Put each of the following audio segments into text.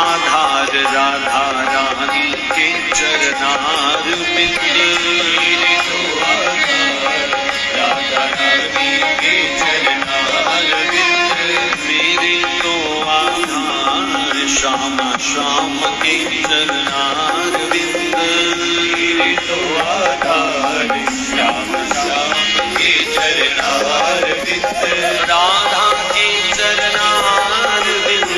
आधार राधा रानी के चरणार बिंद। मेरे तो आधार राधा रानी के चरणार बिंद। मेरे तो आधार श्याम श्याम के चरणार बिंद। मेरे तो आधार श्याम श्याम के चरणार बिंद। राधा के चरणार बिंद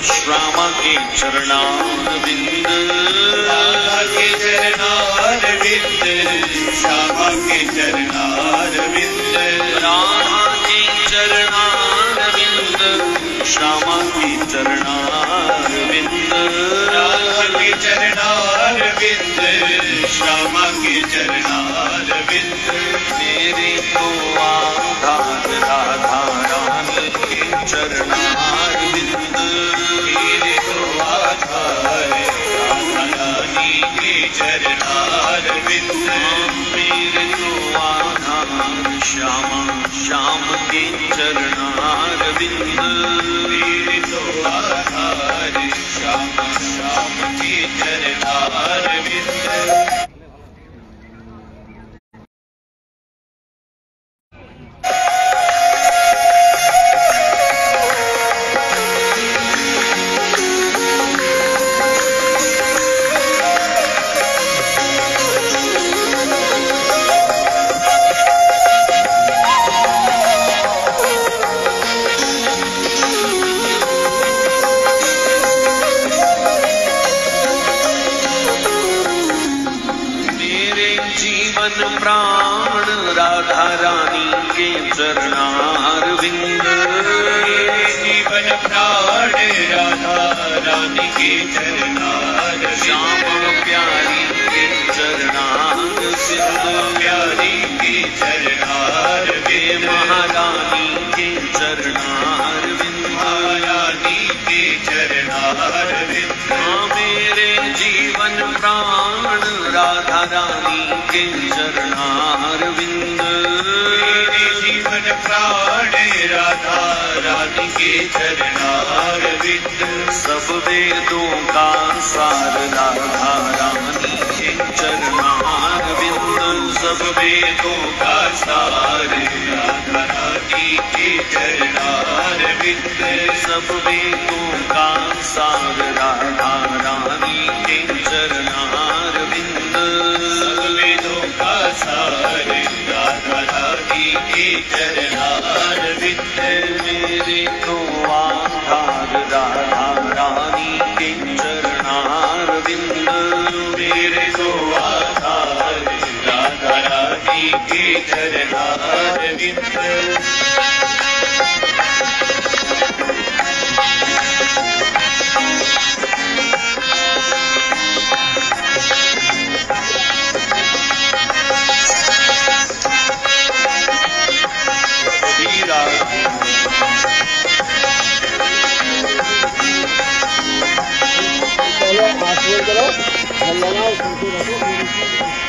श्याम के चरणार बिंद। राधा के चरणार बिंद श्याम के चरणार बिंद। राधा के चरणार बिंद श्याम के चरणार बिंद। राधा के चरणार बिंद श्याम के चरणार बिंद। मेरे तो आधार राधा रानी के चरणार बिंद। मेरे तो आधार राधा रानी के चरणार बिंद। मेरे तो आधार श्याम श्याम के चरणार बिंद। मेरे तो आधार श्याम श्याम के चरणार बिंद। प्राण राधा रानी के चरणार बिंद। जीवन प्राण राधा रानी के चरणार। श्याम प्यारी के चरणार बिंद। प्यारी के चरणार बिंद। महारानी के चरणार बिंद। महारानी के चरणार बिंद। मेरे जीवन प्राण राधा रानी के चरणार बिंद। मेरे जीवन प्राण राधा रानी के चरणार बिंद। सब वेदों का सार राधा रानी के चरणार बिंद। सब वेदों का सार राधा रानी के चरणार बिंद। सब वेदों का सार राधा रानी के चरणार बिंद। सब वेदों का सार राधा रानी के चरणार बिंद। मेरे तो आधार राधा रानी के चरणार बिंद। मेरे तो आधार राधा रानी के चरणार बिंद।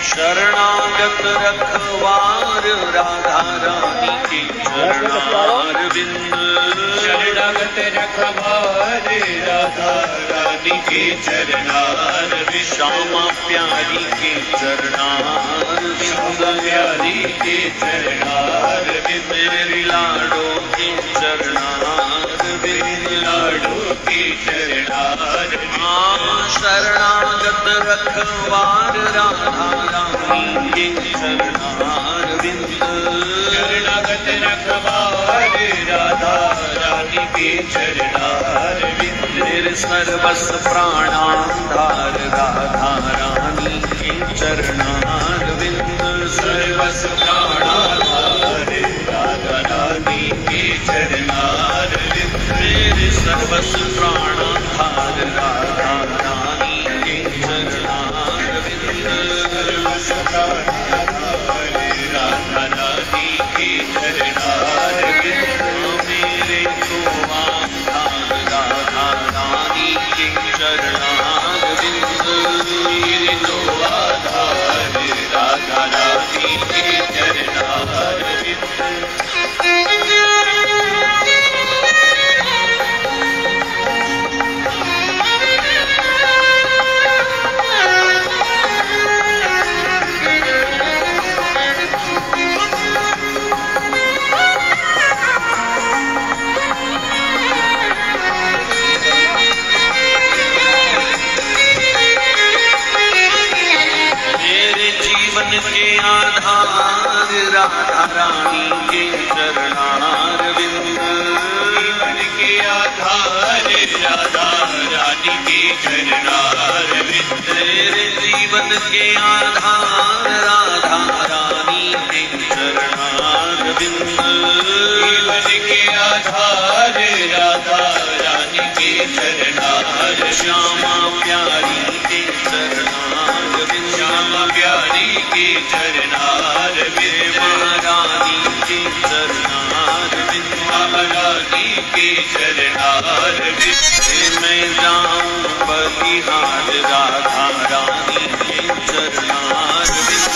शरणागत रखवार राधा रानी के चरणार बिंद। शरणागत रखवार राधा रानी के चरणार बिंद। श्यामा प्यारी के चरणार बिंद। प्यारी के चरणार बिंद। मेरी लाडो के चरणार बिंद। लाडो के चरणार बिंद। शरणागत रखवार राधा रानी के चरणार बिंद। शरणागत रखवार राधा रानी के चरणार बिंद। मेरे सर्वस प्राणाधार राधा रानी के चरणार बिंद। सर्वस प्राणाधार राधा रानी के चरणार बिंद। मेरे सर्वस प्राणाधार राधा रानी के चरणार बिंद। सर्वस प्राणाधार राधा रानी के चरणार बिंद। मेरे तो आधार राधा रानी के चरणार बिंद। मेरे तो आधार राधा रानी के चरणार बिंद। चरणार विंद मेरे जीवन के आधार राधा रानी के चरणार विंद जीवन के आधार राधा रानी के चरणार श्यामा प्यारी के चरणार विंद श्यामा प्यारी के चरणार विंद महारानी के चरणार विंद महारानी के चरणार विंद मैं जाऊं बलिहार राधा रानी के चरणार विंद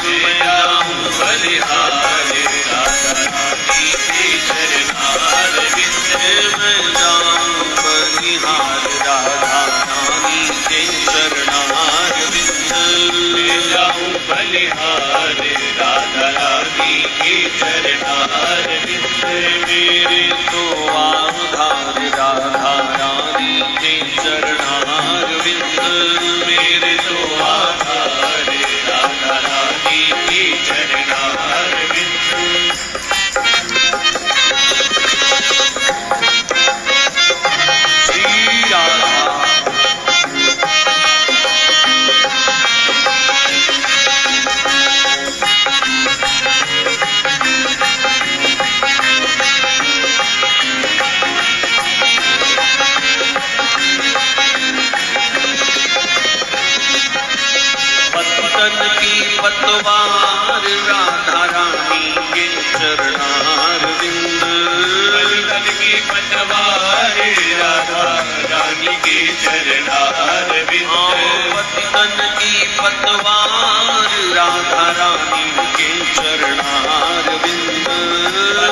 मैं जाऊं बलिहार राधा रानी के चरणार विंद मैं जाऊं बलिहार राधा रानी के चरणार विंद मैं जाऊं बलिहार राधा रानी के चरणार विंद मेरे तो आधार राधा रानी के चरणार विंद मेरे तो आधार राधा रानी के चरणार विंद श्री राधा पतन की पतवार राधा रानी के चरणार विंद पतन की पतवार राधा रानी के चरणार विंद पतन की पतवार राधा रानी के चरणार विंद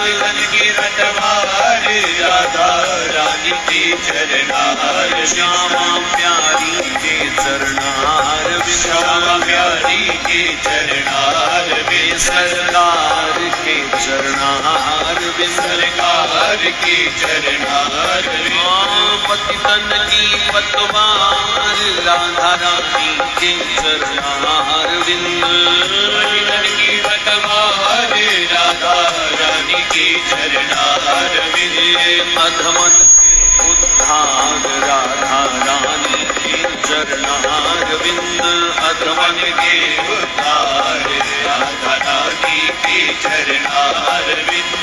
पतन की पतवार राधा रानी के चरणार श्यामा प्यारी के चरणार श्यामा प्यारी के चरणार में सरकार के चरणार में सरकार के चरणार पतितन की पतवार राधा रानी के चरणार विंद पतितन की पतवार राधा रानी के चरणार विंद अधमन उद्धार राधा रानी के चरणार विंद अधमन के उद्धार राधा रानी के चरणार विंद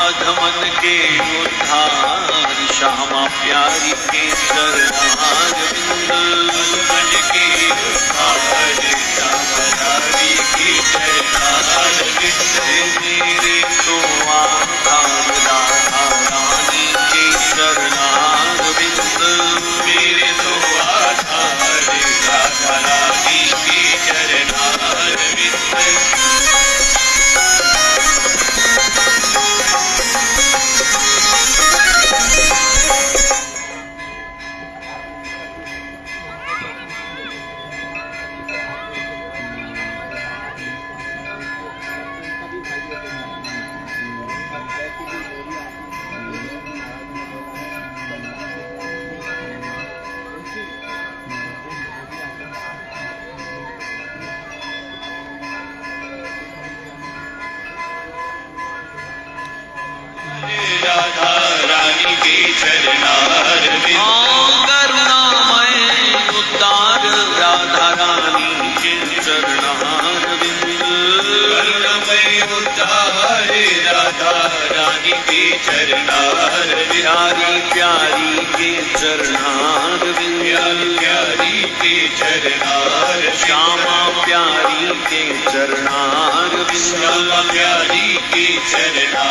अधमन के उद्धार श्यामा प्यारी के चरणार विंद अधमन के उद्धार श्यामा प्यारी के चरणार विंद मेरे तो आधार राधा रानी के चरणार विंद मेरे तो आधार राधा रानी के चरणार विंद राधा रानी के चरणार करुणामय उद्धार राधा रानी के चरणार विंद करुणामय उद्धार राधा रानी के चरणार प्यारी प्यारी के चरणार विंद प्यारी के चरणार श्यामा प्यारी के चरणार विंद श्यामा प्यारी के चरणार